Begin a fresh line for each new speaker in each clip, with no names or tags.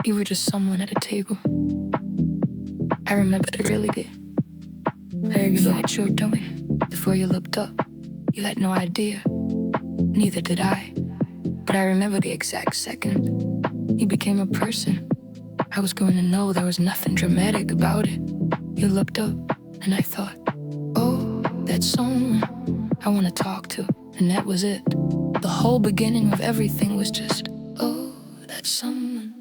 You were just someone at a table. I remembered it really did. I heard you what you were doing before you looked up. You had no idea, neither did I. But I remember the exact second you became a person. I was going to know there was nothing dramatic about it. You looked up and I thought, oh, that's someone I want to talk to. And that was it. The whole beginning of everything was just, oh, that's someone.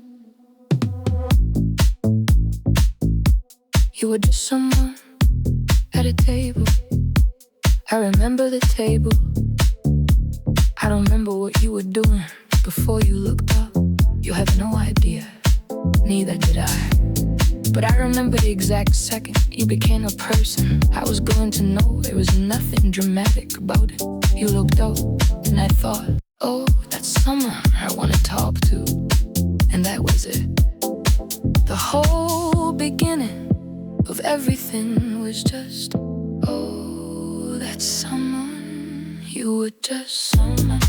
You were just someone at a table. I remember the table. I don't remember what you were doing before you looked up. You have no idea, neither did I. But I remember the exact second you became a person. I was going to know there was nothing dramatic about it. You looked up and I thought, oh, that's someone I want to talk to. And that was it. The whole beginning of everything was just, oh, that's someone. You were just someone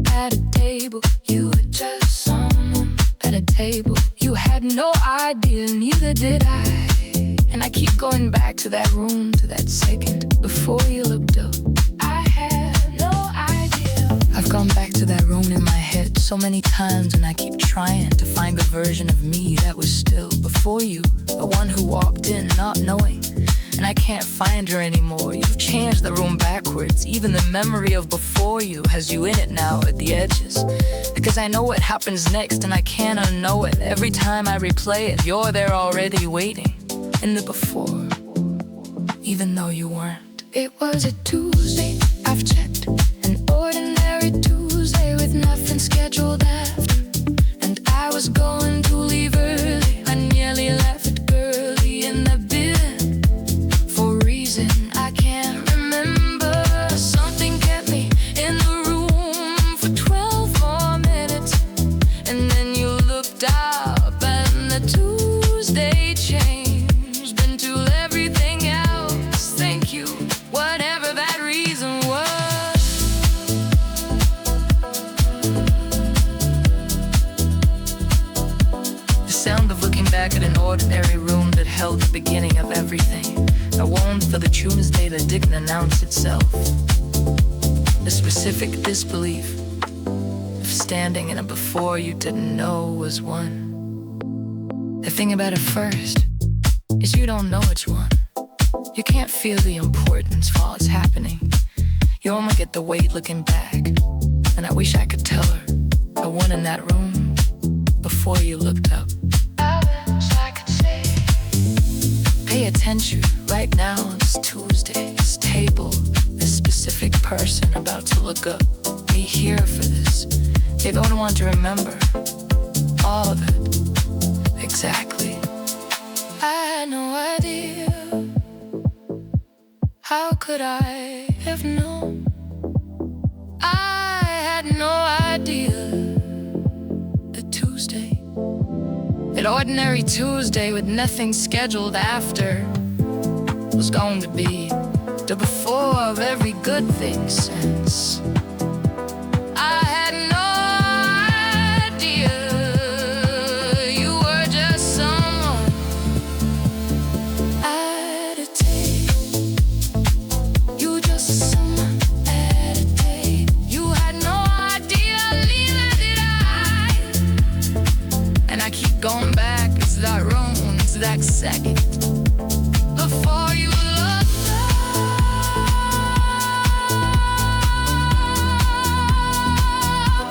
at a table. You were just someone at a table. You had no idea, neither did I. And I keep going back to that room, to that second before you looked up. I had no idea. I've gone back to that room in my head so many times, and I keep trying to find the version of me that was still before you, the one who walked in not knowing. And I can't find her anymore. You've changed the room backwards. Even the memory of before you has you in it now at the edges. Because I know what happens next and I can't unknow it. Every time I replay it, you're there already waiting in the before, even though you weren't. It was a Tuesday, I've checked. An ordinary Tuesday with nothing scheduled after. And I was going to leave early. I nearly left girly in the bin. I can't remember. Something kept me in the room for 12 more minutes. And then you looked up and the Tuesday changed into everything else. Thank you, whatever that reason was. The sound of looking back at an ordinary room that held the beginning of everything. I won't for the Tuesday that didn't announce itself. The specific disbelief of standing in a before you didn't know was one. The thing about it first is you don't know which one. You can't feel the importance while it's happening. You only get the weight looking back. And I wish I could tell her, the one in that room before you looked up. I wish I could say, pay attention right now, this Tuesday, this table, this specific person about to look up. Be here for this. They don't want to remember all of it. Exactly. I had no idea. How could I have known? I had no idea. The Tuesday, an ordinary Tuesday with nothing scheduled after, was going to be the before of every good thing since. I had no idea you were just someone at a table. You were just someone at a table. You had no idea, neither did I. And I keep going back to that room, to that second before you looked up.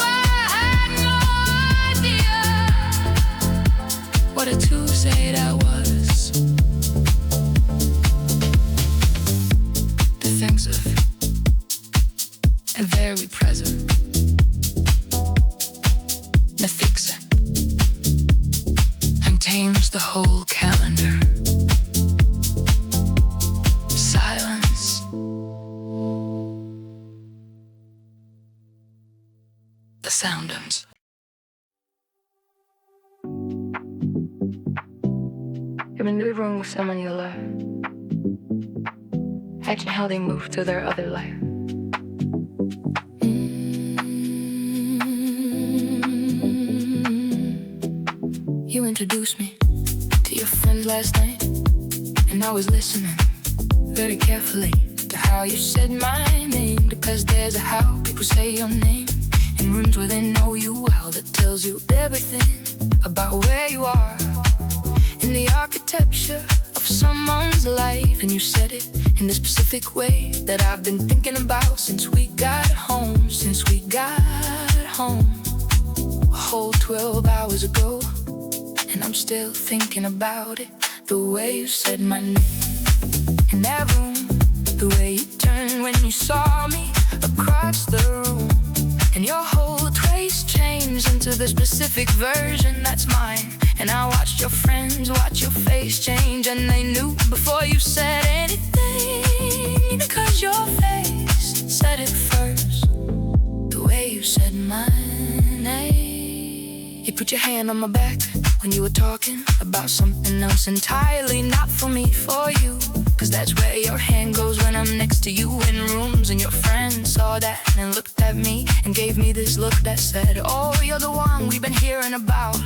I had no idea what a Tuesday that was. The things of and very present. The fixer and tames the whole calendar. Silence. The sounds. You're in the room with someone you love. Imagine how they move through their other life. introduced me to your friends last night, and I was listening very carefully to how you said my name, because there's a how people say your name in rooms where they know you well, that tells you everything about where you are in the architecture of someone's life. And you said it in the specific way that I've been thinking about since we got home, a whole 12 hours ago. And I'm still thinking about it, the way you said my name in that room, the way you turned when you saw me across the room, and your whole trace changed into the specific version that's mine. And I watched your friends watch your face change, and they knew before you said anything, because your face said it first, the way you said my name. You put your hand on my back when you were talking about something else entirely, not for me, for you, cause that's where your hand goes when I'm next to you in rooms. And your friends saw that and looked at me and gave me this look that said, oh, you're the one we've been hearing about.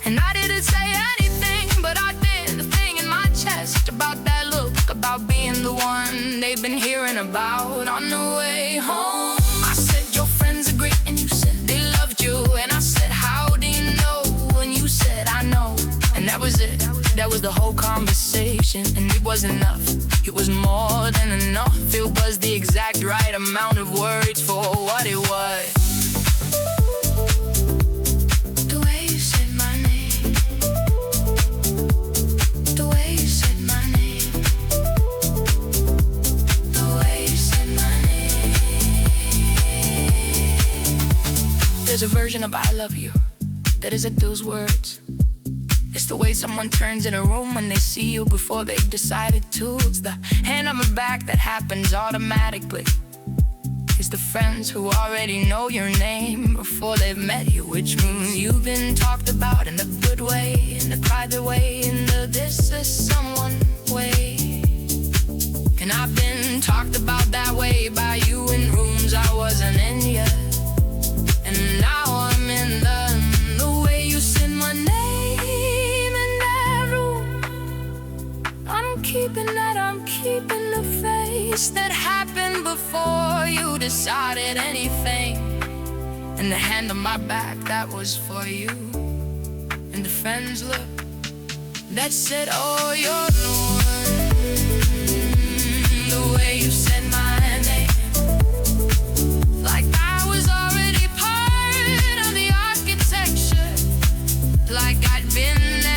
And I didn't say anything, but I did the thing in my chest about that look, about being the one they've been hearing about. On the way home, I said your friends agree, and you said they loved you. And I said, how do you know? And you said, I know. And that was it, that was the whole conversation. And it was enough, it was more than enough. It was the exact right amount of words for what it was. The way you said my name, the way you said my name, the way you said my name. There's a version of I love you that isn't those words. It's the way someone turns in a room when they see you before they decided to. It's the hand on the back that happens automatically. It's the friends who already know your name before they've met you, which means you've been talked about in the good way, in the private way, in the this is someone way. And I've been talked about that way by you in rooms I wasn't in yet. And now I'm in the way you said my name. I'm keeping the face that happened before you decided anything. And the hand on my back, that was for you. And the friends look that said, oh, you're the one. The way you said my name, like I was already part of the architecture, like I'd been there.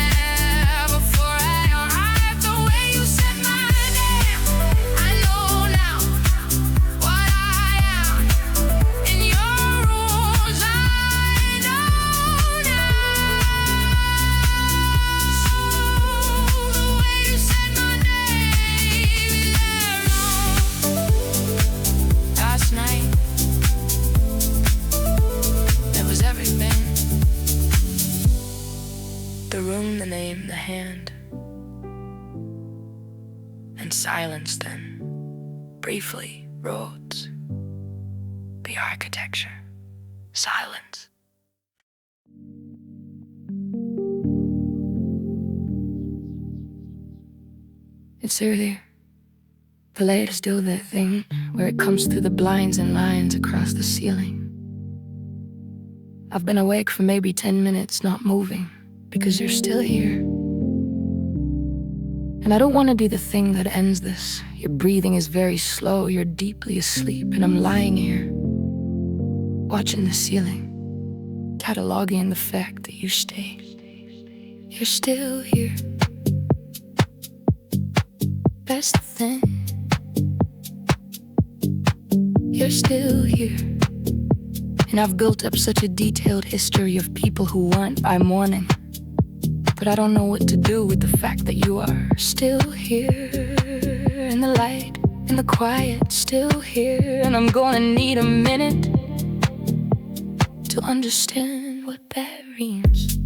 The name, the hand, and silence then briefly wrote the architecture. Silence. It's earlier. The lights do that thing where it comes through the blinds and lines across the ceiling. I've been awake for maybe 10 minutes, not moving, because you're still here. And I don't want to do the thing that ends this. Your breathing is very slow, you're deeply asleep, and I'm lying here, watching the ceiling, cataloging the fact that you stay. You're still here. That's the thing. You're still here. And I've built up such a detailed history of people who weren't by morning. But I don't know what to do with the fact that you are still here. In the light, in the quiet, still here. And I'm gonna need a minute to understand what that means.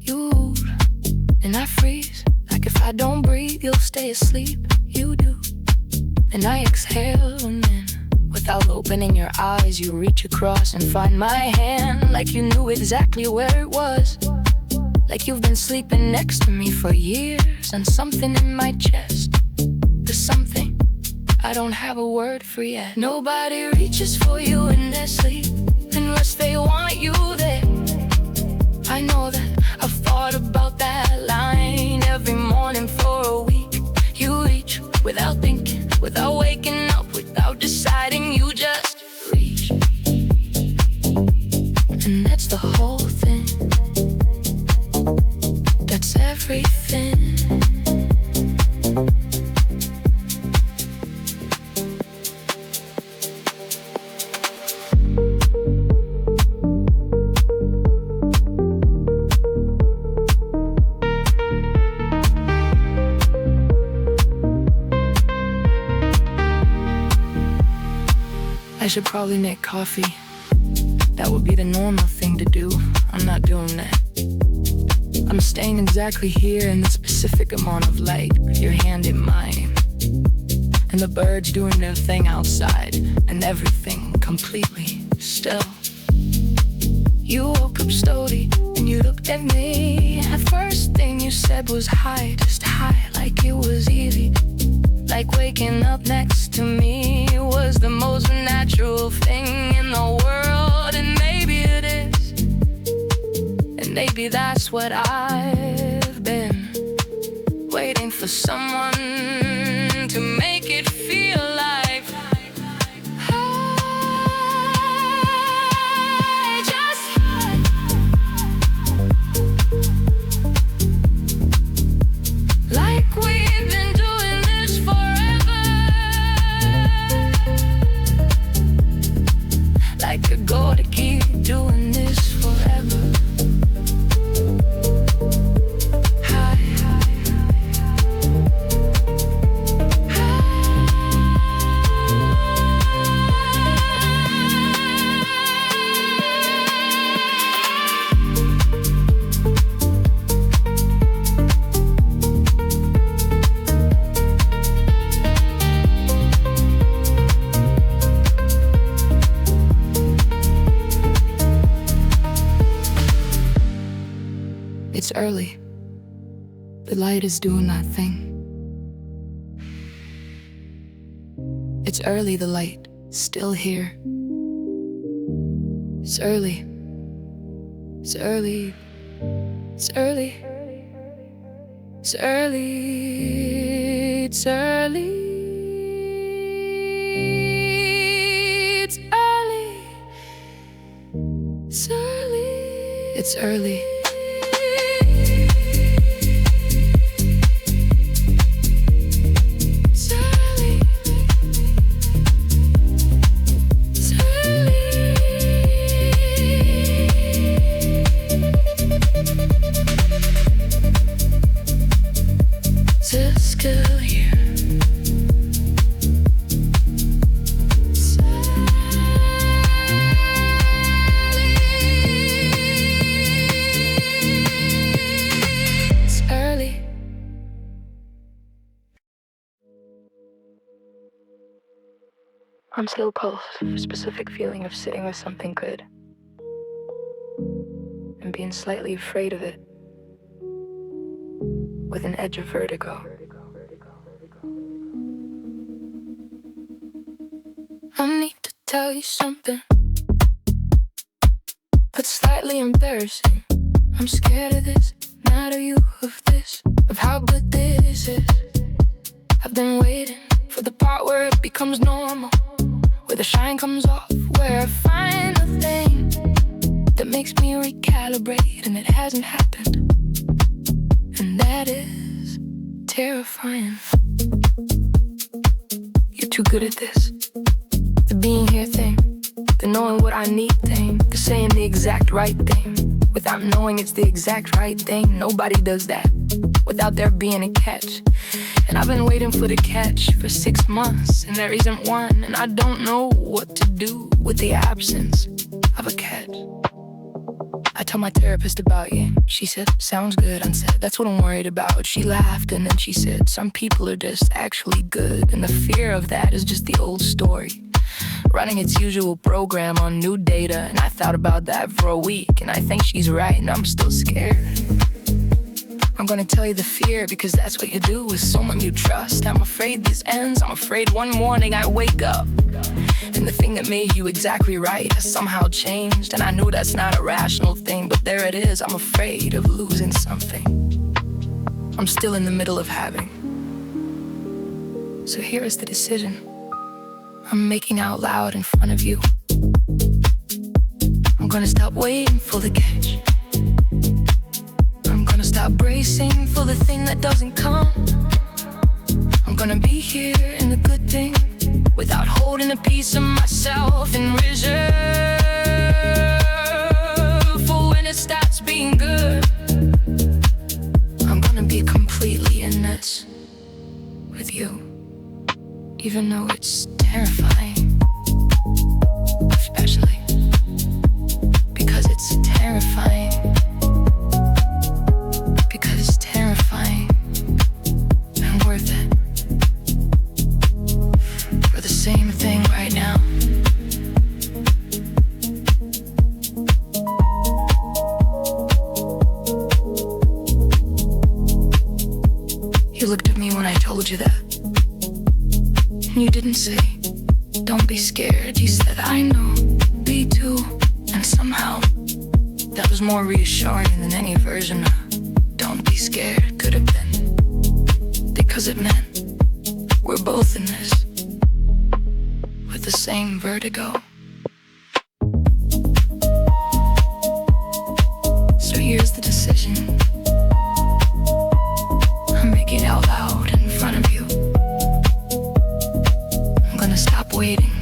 You, and I freeze, like if I don't breathe, you'll stay asleep. You do, and I exhale, and then with Without opening your eyes, you reach across and find my hand, like you knew exactly where it was. Like you've been sleeping next to me for years. And something in my chest, there's something I don't have a word for yet. Nobody reaches for you in their sleep unless they want you there. I know that. I've thought about that line every morning for a week. You reach without thinking, without waking up, without deciding, you just reach. And that's the whole thing. That's everything. I should probably make coffee. That would be the normal thing to do. I'm not doing that. I'm staying exactly here in the specific amount of light, with your hand in mine. And the birds doing their thing outside, and everything completely still. You woke up slowly, and you looked at me. The first thing you said was hi, just hi, like it was easy. Like waking up next to me was the most natural thing in the world. And maybe it is. And maybe that's what I've been waiting for, someone to make it feel like I just like we've been doing this forever. Like a goal to keep doing this forever. It's early. The light is doing that thing. It's early, the light still here. It's early. It's early. It's early. It's early. It's early. It's early. It's early. It's early. I'm still pulsed for a specific feeling of sitting with something good and being slightly afraid of it, with an edge of vertigo. I need to tell you something, but slightly embarrassing. I'm scared of this, not of you, of this, of how good this is. I've been waiting for the part where it becomes normal, where the shine comes off, where I find the thing that makes me recalibrate, and it hasn't happened. And that is terrifying. You're too good at this. The being here thing, the knowing what I need thing, the saying the exact right thing without knowing it's the exact right thing. Nobody does that without there being a catch. And I've been waiting for the catch for 6 months, and there isn't one. And I don't know what to do with the absence of a catch. I told my therapist about you. She said, sounds good. I said, that's what I'm worried about. She laughed, and then she said, some people are just actually good, and the fear of that is just the old story. running its usual program on new data. And I thought about that for a week, and I think she's right, and I'm still scared. I'm gonna tell you the fear, because that's what you do with someone you trust. I'm afraid this ends, I'm afraid one morning I wake up and the thing that made you exactly right has somehow changed. And I know that's not a rational thing, but there it is. I'm afraid of losing something I'm still in the middle of having. So here is the decision I'm making out loud in front of you. I'm gonna stop waiting for the catch. I'm gonna stop bracing for the thing that doesn't come. I'm gonna be here in the good thing without holding a piece of myself in reserve for when it stops being good. I'm gonna be completely in this with you, even though it's terrifying, especially because it's terrifying. Because it's terrifying and worth it for the same thing right now. You looked at me when I told you that, and you didn't say, don't be scared. You said, I know, me too. And somehow that was more reassuring than any version of don't be scared could have been, because it meant we're both in this with the same vertigo. So here's the decision I'm making out loud in front of you. I'm gonna stop waiting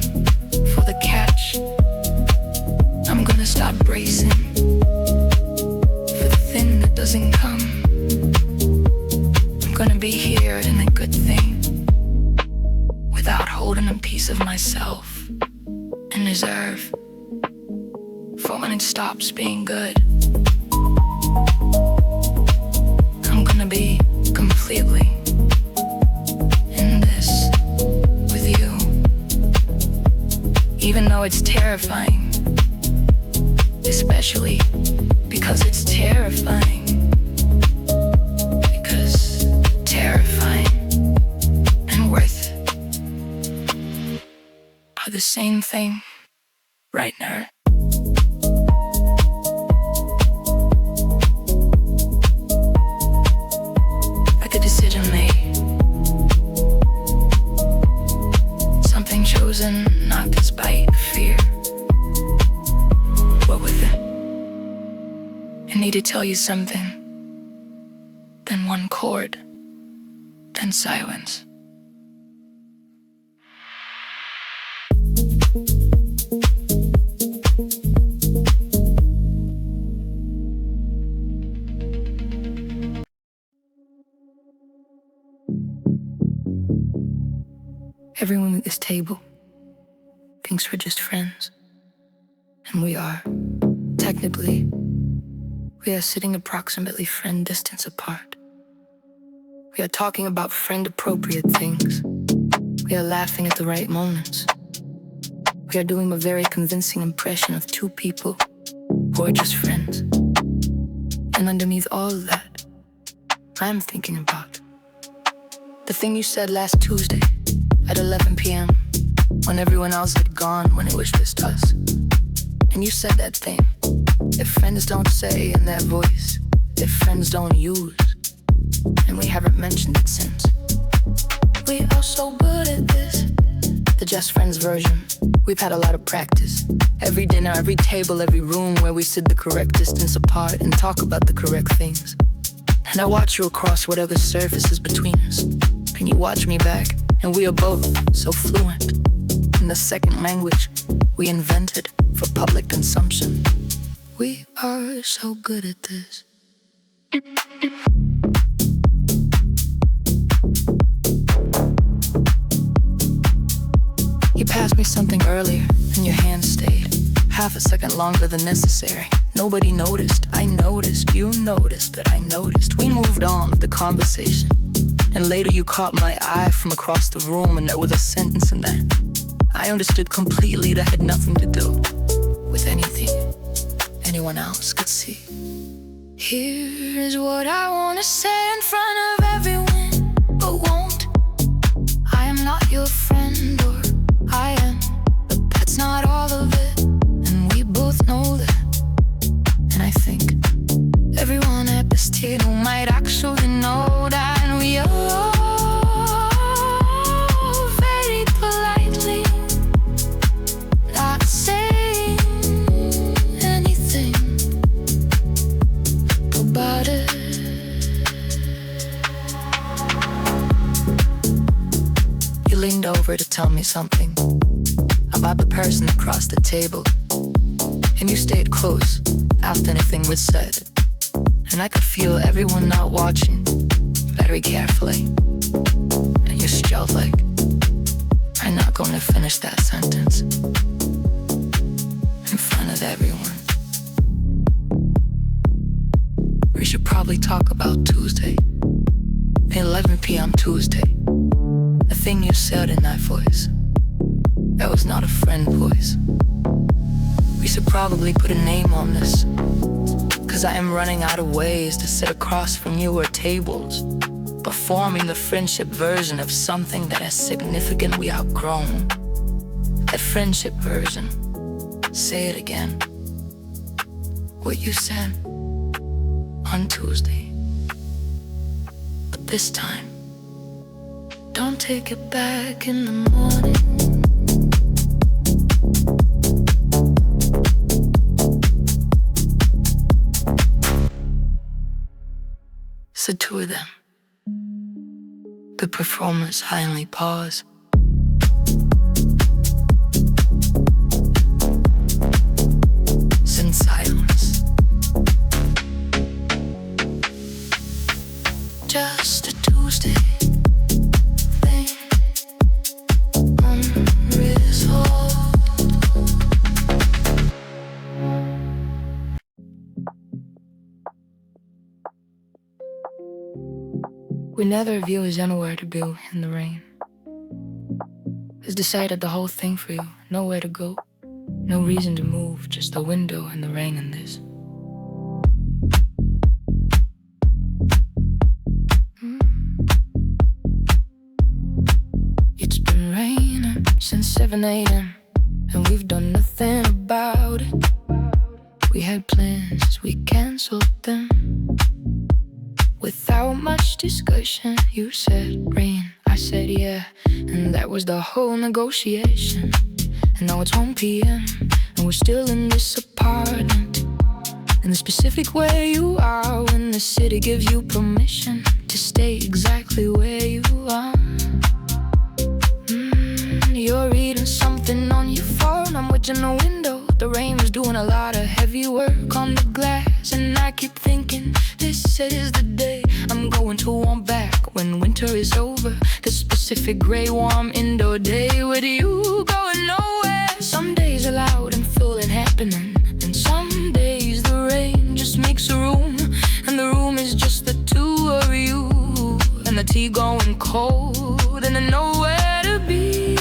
for the catch. I'm gonna stop bracing for the thing that doesn't come. I'm gonna be here in a good thing without holding a piece of myself in reserve for when it stops being good. I'm gonna be completely in this with you, even though it's terrifying, especially because it's terrifying. Because terrifying and worth are the same thing, right, nerd? Like a decision made, something chosen, not despite fear. What with it? I need to tell you something. Then one chord, then silence. Everyone at this table thinks we're just friends. And we are. Technically, we are sitting approximately friend distance apart. We are talking about friend-appropriate things. We are laughing at the right moments. We are doing a very convincing impression of two people who are just friends. And underneath all of that, I'm thinking about the thing you said last Tuesday at 11 p.m. when everyone else had gone, when it was just us. And you said that thing, if friends don't say in their voice, if friends don't use, and we haven't mentioned it since. We are so good at this, the just friends version. We've had a lot of practice. Every dinner, every table, every room where we sit the correct distance apart and talk about the correct things. And I watch you across whatever surface is between us, and you watch me back, and we are both so fluent in the second language we invented for public consumption. We are so good at this. You passed me something earlier, and your hand stayed half a second longer than necessary. Nobody noticed. I noticed. You noticed that I noticed. We moved on with the conversation. And later you caught my eye from across the room, and there was a sentence in that. I understood completely that had nothing to do with anything anyone else could see. Here's what I wanna say in front of everyone, but won't. I am not your friend, or I am, but that's not all of it, and we both know that. And I think everyone at this table might actually know that. And we all very politely not saying anything about it. You leaned over to tell me something about the person across the table, and you stayed close after anything was said. And I could feel everyone not watching very carefully. And you yelled like, I'm not going to finish that sentence in front of everyone. We should probably talk about Tuesday, 11 p.m. Tuesday. The thing you said in that voice, that was not a friend voice. We should probably put a name on this, 'cause I am running out of ways to sit across from you at tables, performing the friendship version of something that has significantly outgrown. That friendship version. Say it again. What you said on Tuesday. But this time, don't take it back in the morning. The two of them. The performers finally pause. In silence. Just a Tuesday thing unresolved. We neither of you is anywhere to go in the rain. It's decided the whole thing for you. Nowhere to go, no reason to move, just the window and the rain in this. It's been raining since 7 a.m. and we've done nothing about it. We had plans, we canceled them. Without much discussion, you said rain, I said yeah, and that was the whole negotiation. And now it's 1 p.m. and we're still in this apartment, in the specific way you are when the city gives you permission to stay exactly where you are. You're reading something on your phone, I'm watching the window. The rain was doing a lot of heavy work on the glass, and I keep thinking, this is the day I'm going to want back when winter is over. The specific gray, warm indoor day with you going nowhere. Some days are loud and full and happening, and some days the rain just makes a room, and the room is just the two of you, and the tea going cold, and there's nowhere to be.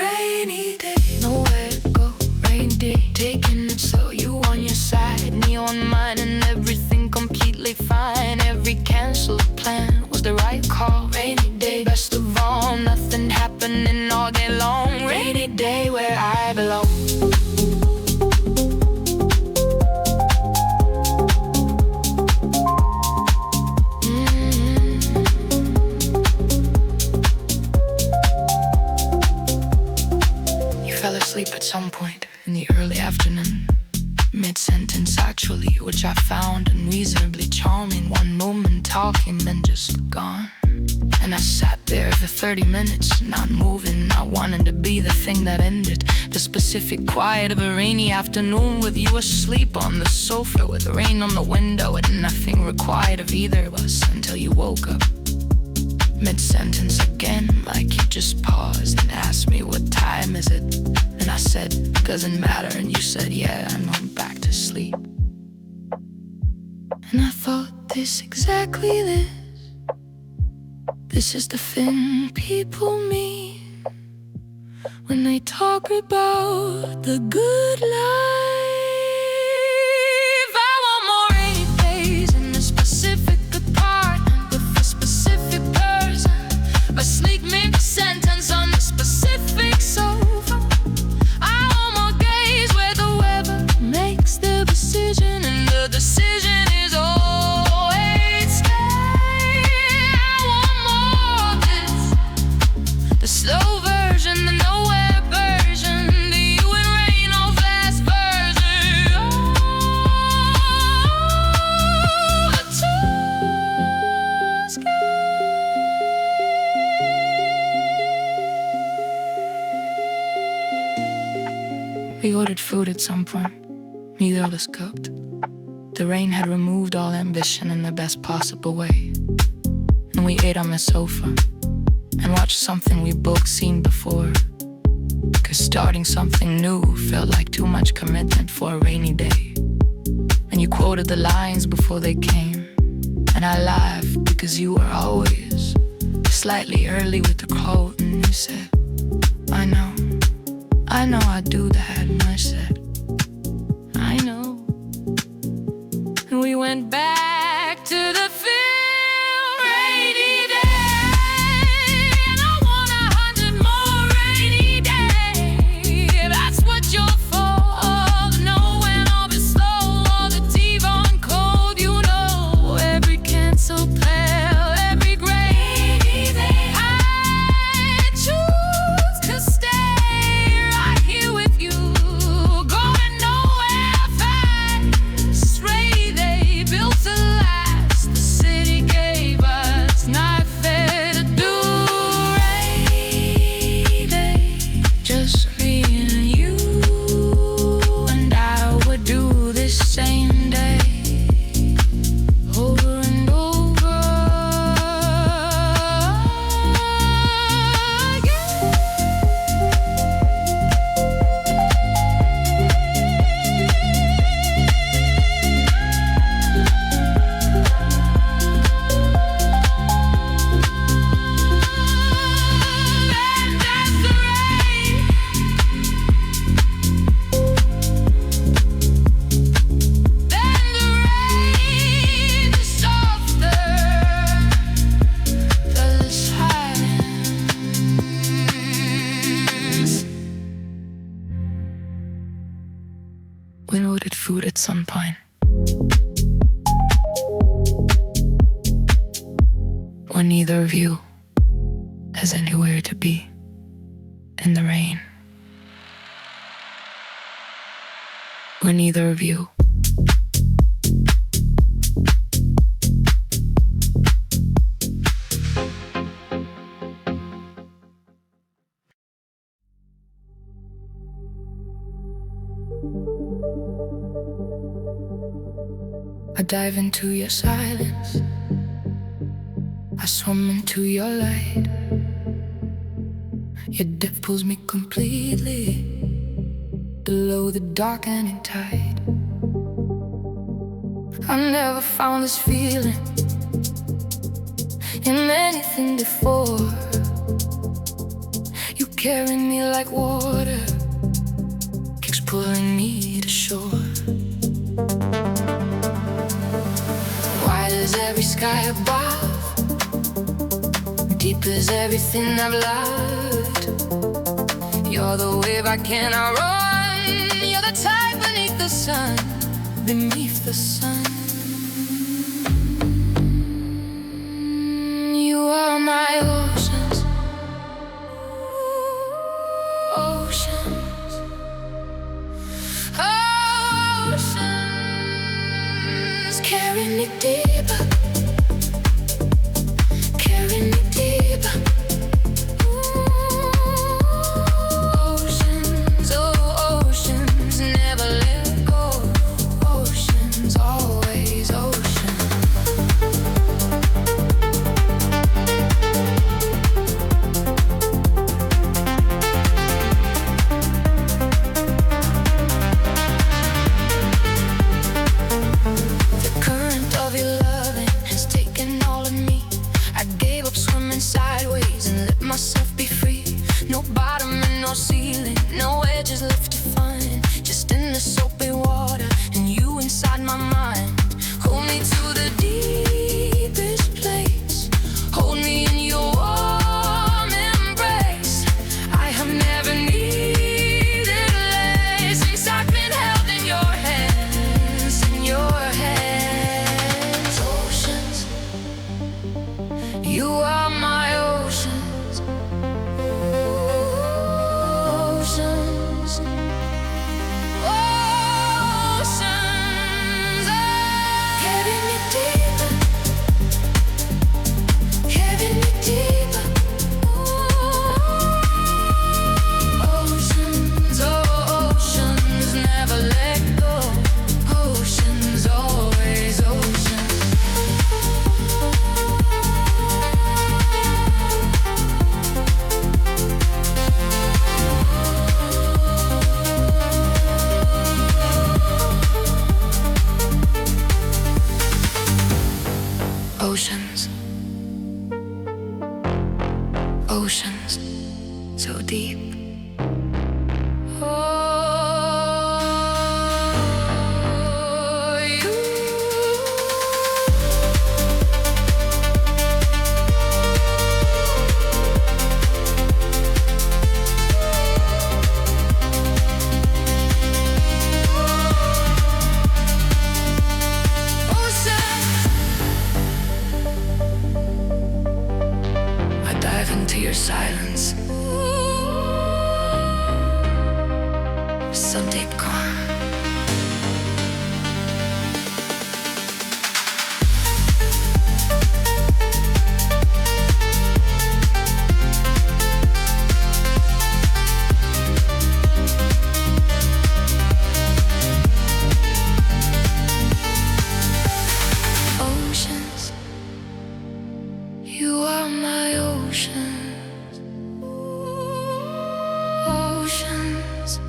Rainy day, nowhere to go. Rainy day, taking it slow, you on your side, me on mine, and everything completely fine. Every canceled plan was the right call. Rainy day, best of all, nothing happening all day long. Rainy day where I belong. You fell asleep at some point in the early afternoon, mid-sentence actually, which I found unreasonably charming. One moment talking, then just gone. And I sat there for 30 minutes, not moving, not wanting to be the thing that ended the specific quiet of a rainy afternoon, with you asleep on the sofa, with rain on the window and nothing required of either of us until you woke up. Mid-sentence again, like you just paused and asked me, what time is it? And I said, doesn't matter, and you said, yeah, I'm going back to sleep. And I thought, this exactly this is the thing people mean when they talk about the good life. I want more rainy days in a specific apartment with a specific person, a sneak mid-sentence on a specific sofa. I want more days where the weather makes the decision and the decision is always stay. I want more of this, the slow version, the nowhere version, the you and rain all fast version. Oh, the task. We ordered food at some point. Neither of us cooked. The rain had removed all ambition in the best possible way. And we ate on the sofa and watched something we both seen before. 'Cause starting something new felt like too much commitment for a rainy day. And you quoted the lines before they came, and I laughed because you were always slightly early with the quote. And you said, I know I do that. And I said, I know. And we went back to the field, rainy day. And I want 100 more rainy days. That's what you're for. The no when all be slow, all the Devon cold. You know, every cancel pale, every gray day. I choose to stay right here with you, going nowhere fast. Rainy day built to last. The city gave us not fair to do. Rainy day, just me and you, and I would do this same day over and over again. And as the rain, then the rain is softer, the silence. We ordered food at some point. When neither of you has anywhere to be in the rain. When neither of you I dive into your silence, I swim into your light. Your depth pulls me completely below the darkening tide. I never found this feeling in anything before. You carry me like water, keeps pulling me to shore. Wide as every sky above, deep as everything I've loved. You're the wave I cannot run. You're the tide beneath the sun, beneath the sun. You are my oceans, oceans, oceans. Carry me deeper, carry me deeper. Oceans, oh oceans, never let go. Oceans, always ocean. The current of your love so deep calm. Oceans, you are my ocean. Oceans,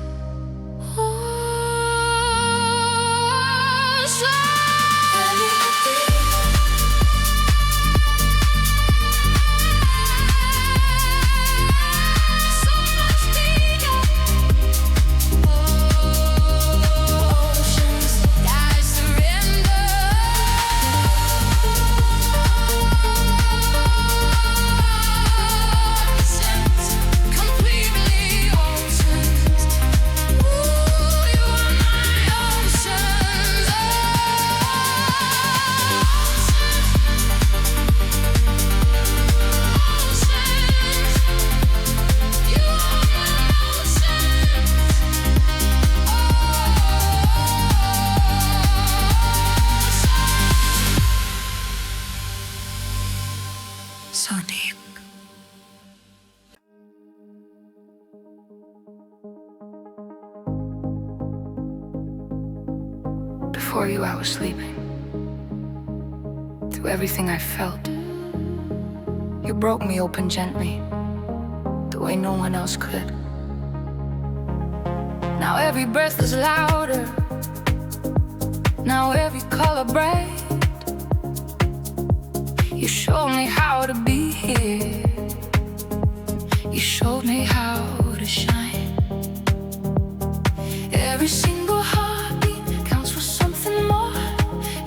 so deep. Before you, I was sleeping. Through everything I felt, you broke me open gently, the way no one else could. Now every breath is louder, now every color bright. You showed me how to be here. You showed me how to shine. Every single heartbeat counts for something more.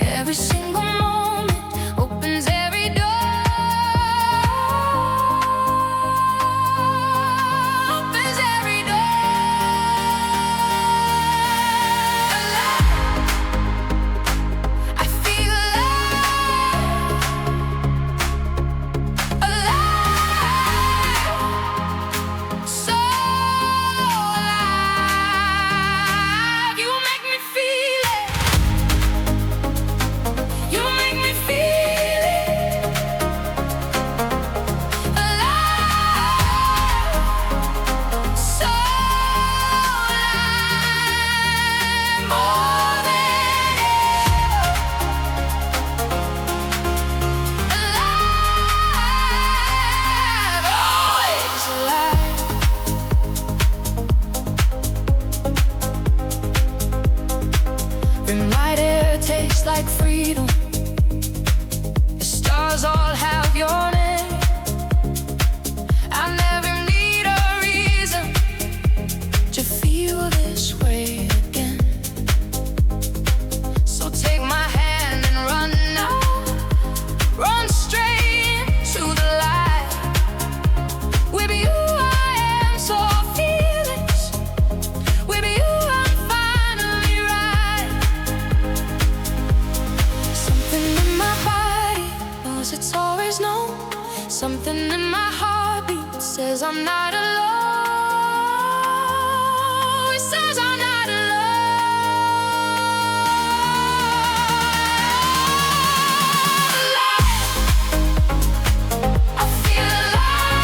Every single moment opens every door. Opens every door. Alive. I feel alive. Alive, so alive. You make me feel it. You make me feel it. Alive, so alive. More than ever. Alive, always alive. And my air tastes like freedom. The stars all have your name. I never need a reason to feel this way again. So take my hand and run now. Run straight into the light. With you I am so fearless. With you I'm finally right. Something in my body knows it's always known. Something in my heartbeat says I'm not alone. It says I'm not alone. I feel alive.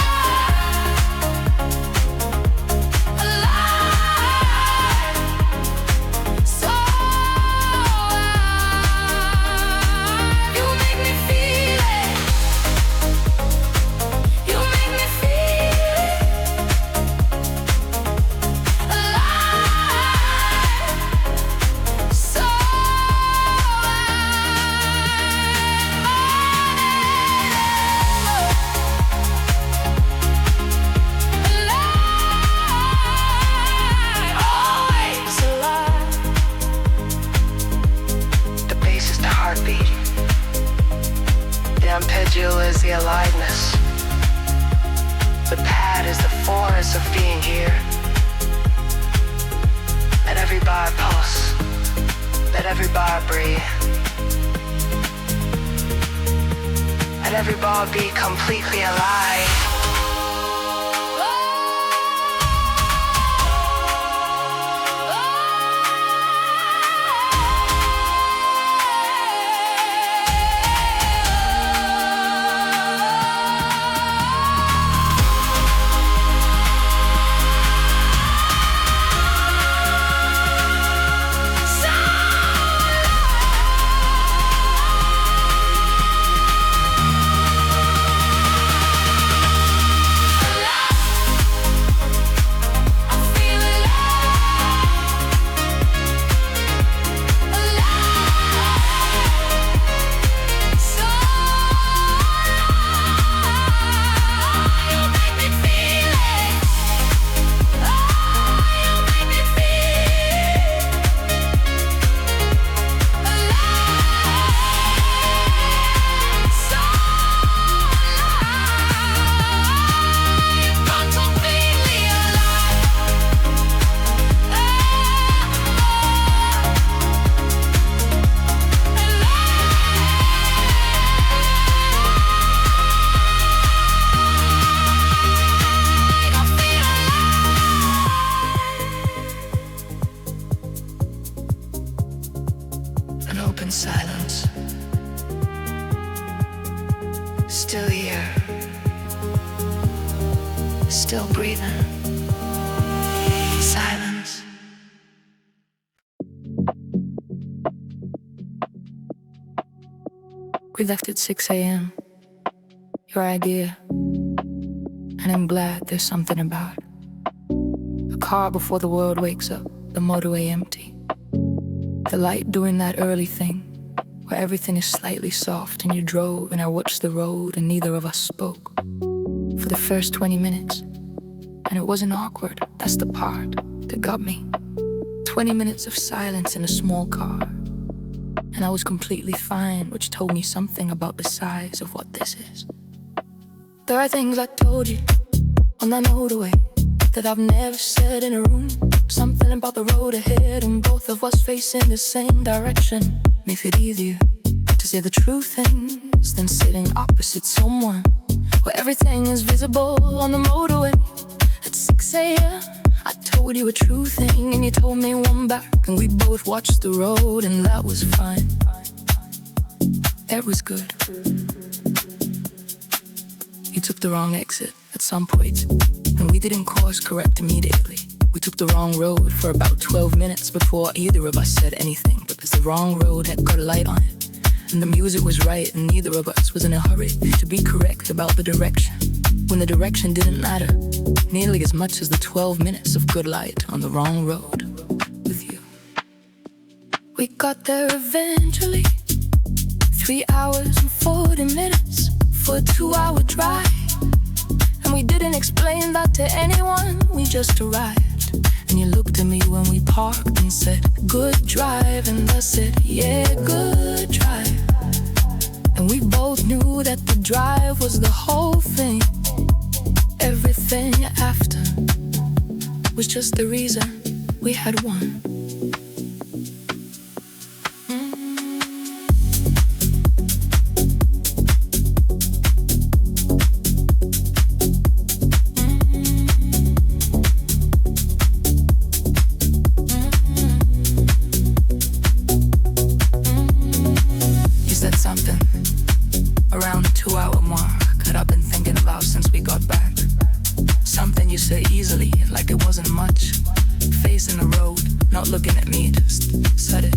Alive, so alive. You make me feel it. You make me feel it. Alive, so alive. Always alive.
The bass is the heartbeat. The arpeggio is the aliveness. The pad is the force of being here. Let every bar pulse. Let every bar breathe. Let every bar be completely alive.
Oh,
up in silence. Still here. Still breathing. Silence.
We left at 6 a.m. Your idea. And I'm glad there's something about it. A car before the world wakes up, the motorway empty. The light doing that early thing, where everything is slightly soft and you drove and I watched the road and neither of us spoke. For the first 20 minutes. And it wasn't awkward, that's the part that got me. 20 minutes of silence in a small car. And I was completely fine, which told me something about the size of what this is. There are things I told you on that motorway that I've never said in a room. Something about the road ahead and both of us facing the same direction makes it easier to say the true things than sitting opposite someone where everything is visible on the motorway. At 6 a.m. I told you a true thing and you told me one back, and we both watched the road and that was fine. It was good. You took the wrong exit at some point, and we didn't course correct immediately. We took the wrong road for about 12 minutes before either of us said anything, because the wrong road had got a light on it. And the music was right and neither of us was in a hurry to be correct about the direction, when the direction didn't matter nearly as much as the 12 minutes of good light on the wrong road with you. We got there eventually, 3 hours and 40 minutes for a 2-hour drive. And we didn't explain that to anyone, we just arrived. And you looked at me when we parked and said, good drive. And I said, yeah, good drive. And we both knew that the drive was the whole thing. Everything after was just the reason we had won. You said something around the 2-hour mark that I've been thinking about since we got back. Something you say easily, like it wasn't much. Facing the road, not looking at me, just said it.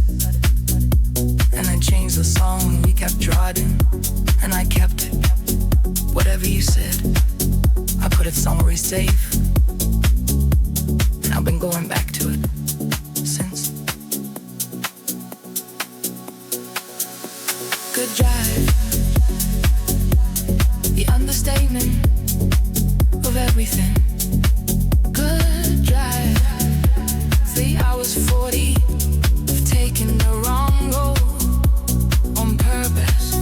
And then changed the song, we kept driving, and I kept it. Whatever you said, I put it somewhere safe. And I've been going back to it since. Good drive. The understatement of everything. Good drive. 3 hours 40 of taking the wrong road on purpose.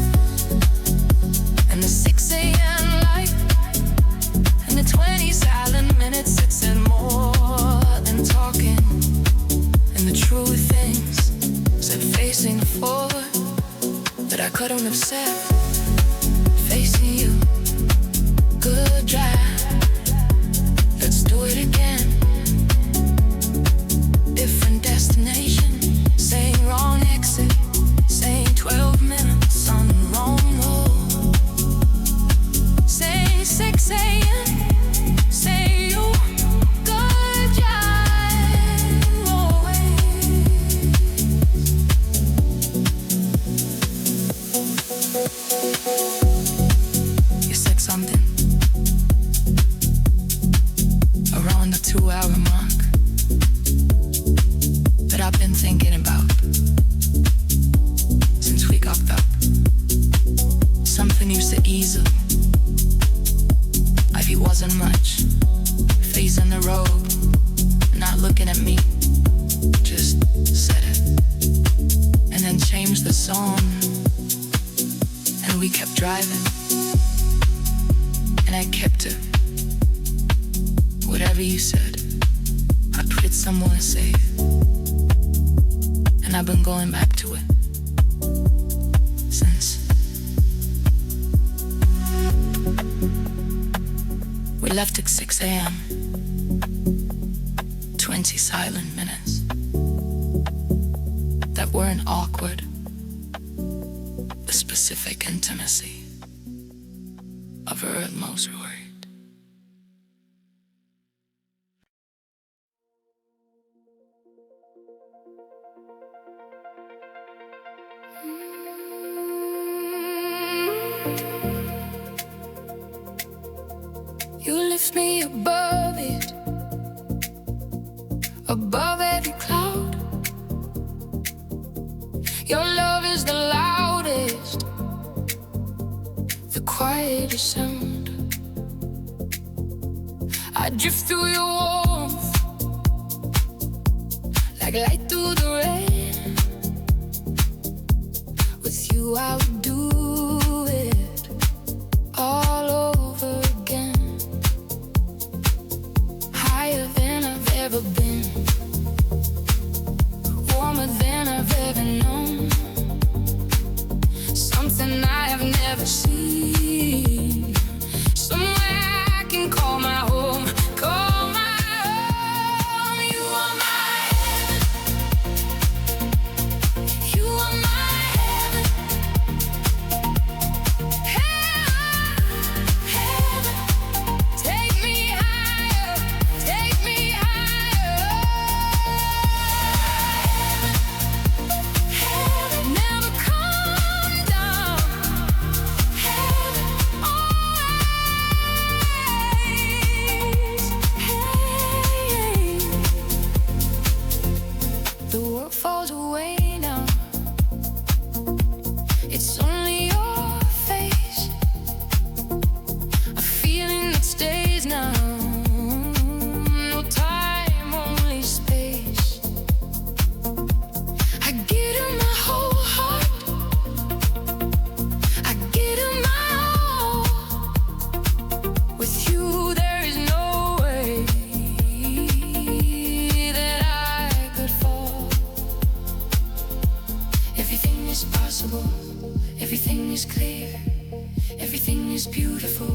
And the 6 a.m. light and the 20 silent minutes, it said more than talking. And the true things said facing forward that I couldn't have said. Facing you. Good drive. Let's do it again. Different destination. Same wrong exit. Same 12 minutes on the wrong road. Same 6 a.m. Say you. Good drive. Always. You said something around the 2-hour mark that I've been thinking about since we got up. Something you said easily, like it wasn't much. Facing the road, not looking at me, just said it. And then changed the song, and we kept driving, and I kept it. Whatever you said, I put it somewhere safe. And I've been going back to it since. We left at 6 a.m. 20 silent minutes that weren't awkward, specific intimacy of her utmost reward. You lift me above it, above every cloud. Your love is the loudest, the quietest sound. I drift through your warmth, like light through the rain. With you I would do it all over again. Higher than I've ever been, warmer than I've ever known. Something I have never seen, somewhere I can call my home, call my home. You are my heaven, you are my heaven, heaven, heaven. Take me higher, take me higher. Heaven, never come down. Heaven, always. Hey. The world falls away now. It's only your face, a feeling that stays now. No time, only space. I give you my whole heart, I give you my all. With you there is no way that I could fall. Everything is possible, everything is clear, everything is beautiful,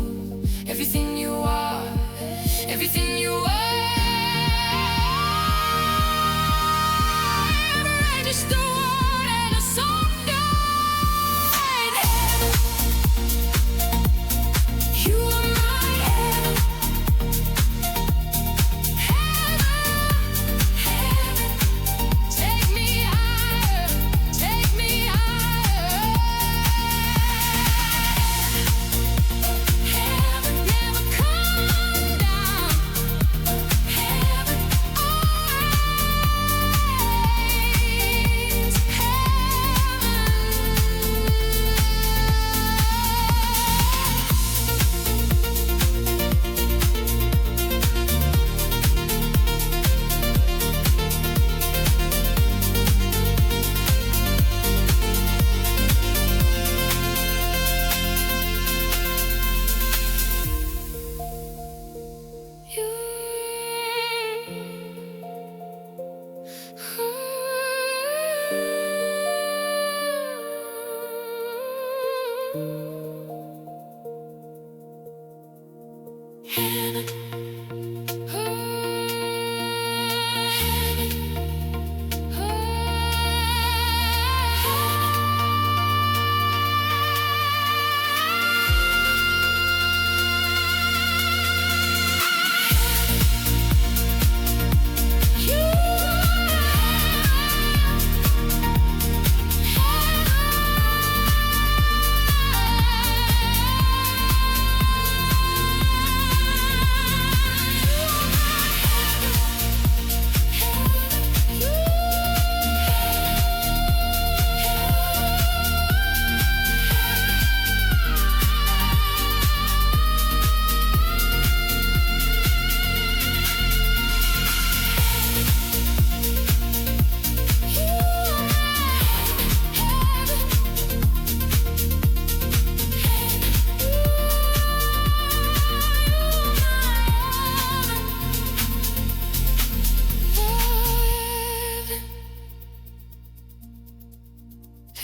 everything you are, everything you are. Just a word and a song died. Heaven, you are my heaven, heaven, heaven. Take me higher, take me higher. Heaven, never come down. Heaven, always.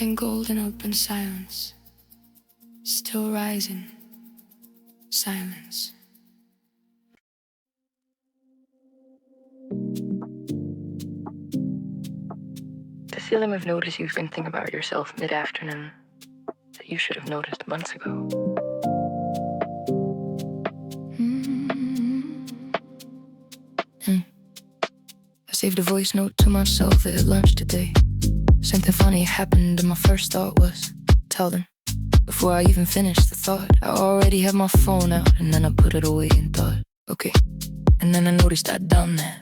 And golden open silence, still rising, silence.
The feeling of notice you can think about yourself mid-afternoon that you should have noticed months ago.
I saved a voice note to myself at lunch today. Something funny happened and my first thought was, tell them. Before I even finished the thought, I already had my phone out, and then I put it away and thought, okay. And then I noticed I'd done that.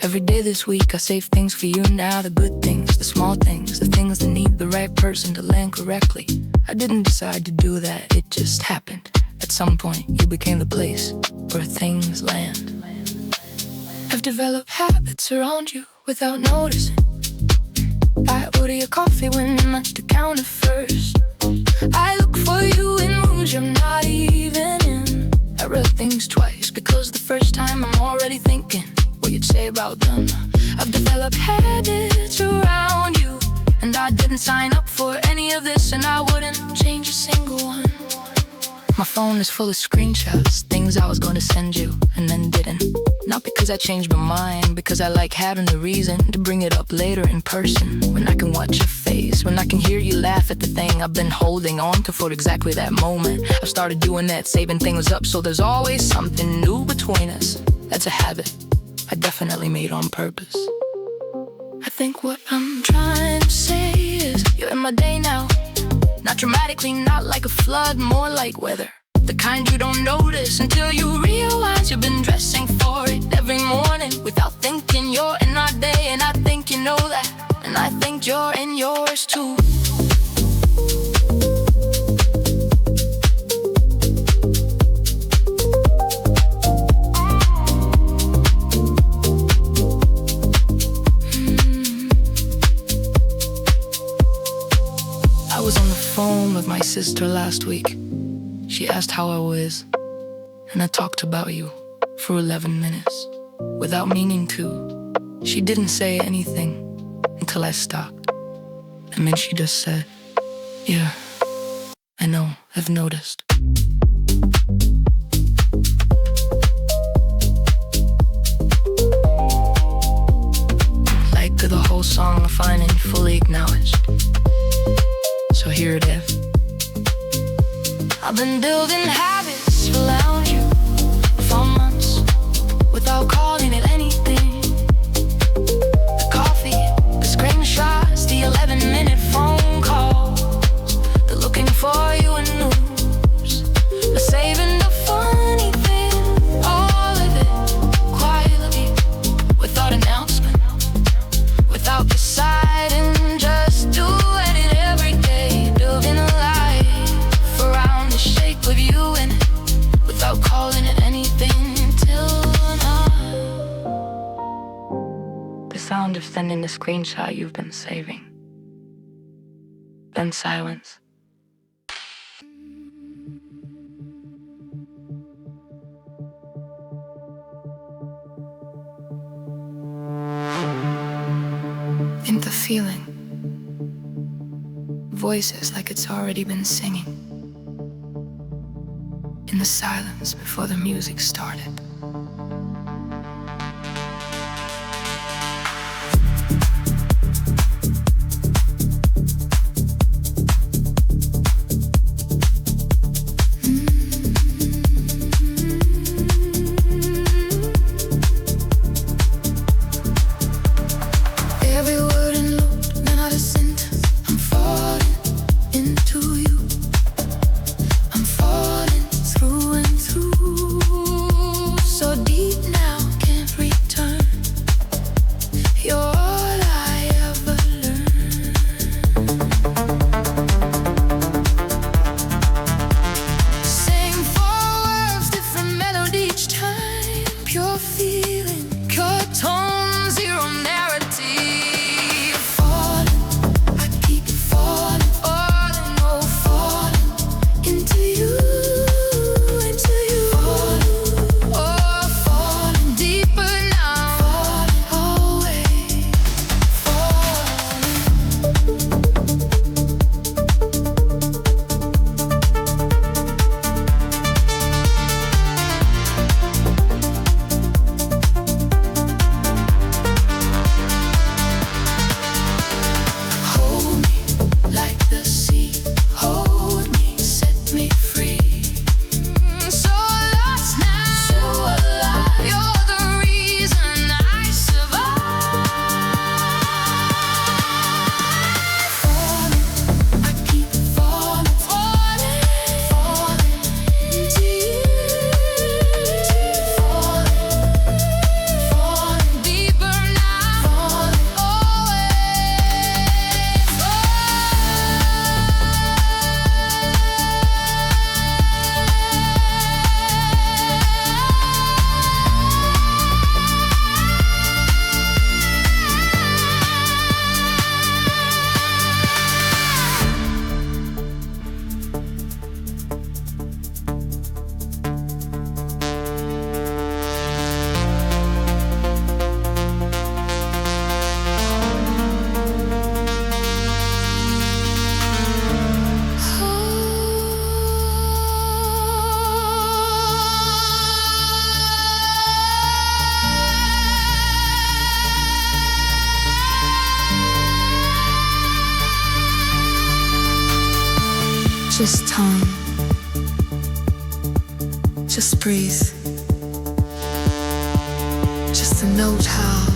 Every day this week I save things for you now, the good things, the small things, the things that need the right person to land correctly. I didn't decide to do that, it just happened. At some point you became the place where things land. I've developed habits around you without noticing. I order your coffee when I'm at the counter first. I look for you in rooms you're not even in. I read things twice because the first time I'm already thinking what you'd say about them. I've developed habits around you, and I didn't sign up for any of this, and I wouldn't change a single one. My phone is full of screenshots, things I was gonna send you and then didn't. Not because I changed my mind, because I like having the reason to bring it up later in person. When I can watch your face, when I can hear you laugh at the thing I've been holding on to for exactly that moment. I've started doing that, saving things up so there's always something new between us. That's a habit I definitely made on purpose. I think what I'm trying to say is you're in my day now. Not dramatically, not like a flood, more like weather. The kind you don't notice until you realize you've been dressing for it every morning without thinking you're in our day. And I think you know that, and I think you're in yours too. I was on the phone with my sister last week. She asked how I was, and I talked about you for 11 minutes without meaning to. She didn't say anything until I stopped, and then she just said, yeah, I know, I've noticed. Like the whole song I finally fully acknowledged. So here it is. I've been building habits around you for months without calling it anything. The coffee, the screenshots, the 11-minute phone calls, the looking for you in news, the saving the funny thing, all of it quietly, without announcement, without deciding, just do it every day, building a life around the shape of you in it, without calling it anything until now. The sound of sending the screenshot you've been saving. Then silence. In the feeling, voices like it's already been singing. In the silence before the music started. Every word and note, not a sentence. I'm falling into you. I'm falling through and through. Just time. Just breathe. Just a note held.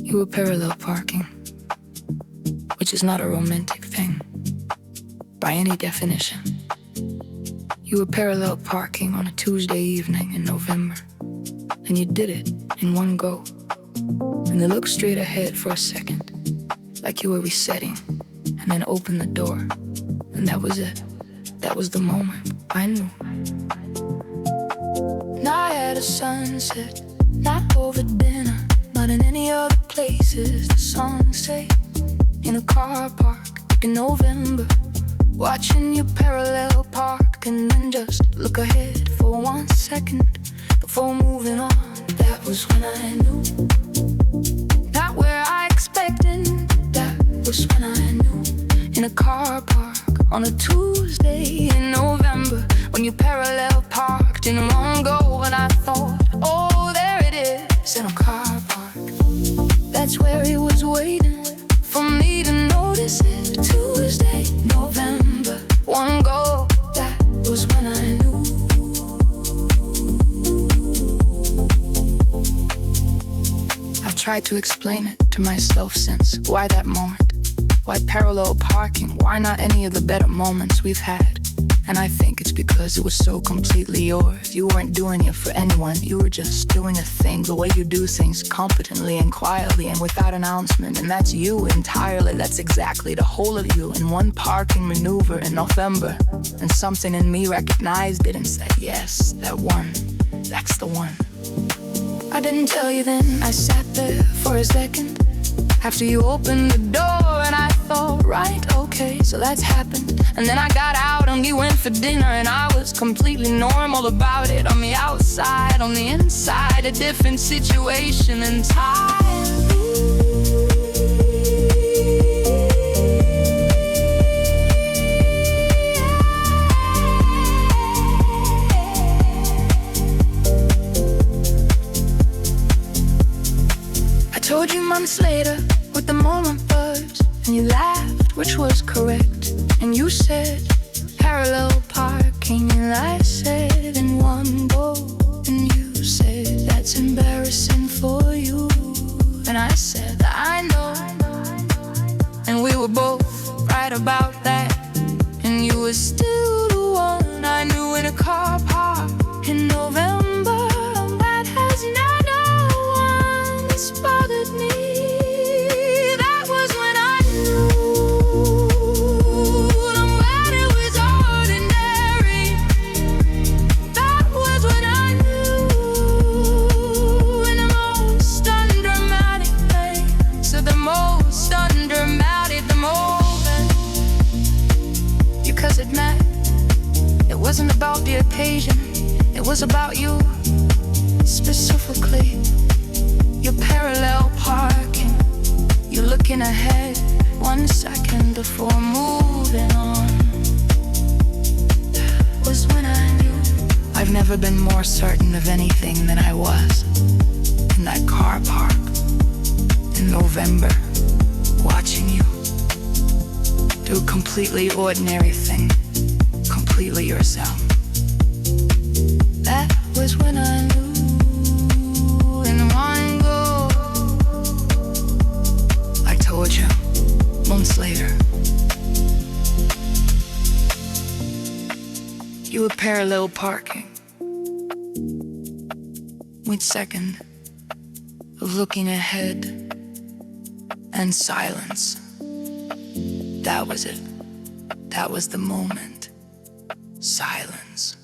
You were parallel parking, which is not a romantic thing, by any definition. You were parallel parking on a Tuesday evening in November, and you did it in one go. And you looked straight ahead for a second, like you were resetting, and then opened the door. And that was it. That was the moment. I knew. Not at a sunset, not over dinner, not in any other places. The sunset in a car park in November, watching you parallel park and then just look ahead for 1 second before moving on. That was when I knew. Not where I expected. That was when I knew. In a car park on a Tuesday in November, when you parallel parked in one go, and I thought, oh, there it is, in a car park. That's where he was waiting for me to notice it. Tuesday, November, one go. That was when I knew. I've tried to explain it to myself since. Why that moment? Why parallel parking? Why not any of the better moments we've had? And I think it's because it was so completely yours. You weren't doing it for anyone. You were just doing a thing the way you do things, competently and quietly and without announcement. And that's you entirely. That's exactly the whole of you in one parking maneuver in November. And something in me recognized it and said, yes, that one. That's the one. I didn't tell you then. I sat there for a second after you opened the door, and I thought, right, okay, so that's happened. And then I got out and we went for dinner, and I was completely normal about it. On the outside, on the inside, a different situation entirely. I told you months later what the moment was, and you laughed, which was correct. And you said parallel parking, and I said in one go. And you said that's embarrassing for you, and I said I know. And we were both right about that. And you were still the one I knew in a car park in November. That has not no one spotted me. That was when I knew. No matter it was ordinary. That was when I knew. In the most undramatic way. So the most undramatic, the moment. occasion. It was about you, specifically. You're parallel parking. You're looking ahead 1 second before moving on. That was when I knew. I've never been more certain of anything than I was in that car park in November, watching you do a completely ordinary thing, completely yourself. That was when I knew in one go. I told you, months later, you were parallel parking. 1 second of looking ahead and silence. That was it. That was the moment. Silence.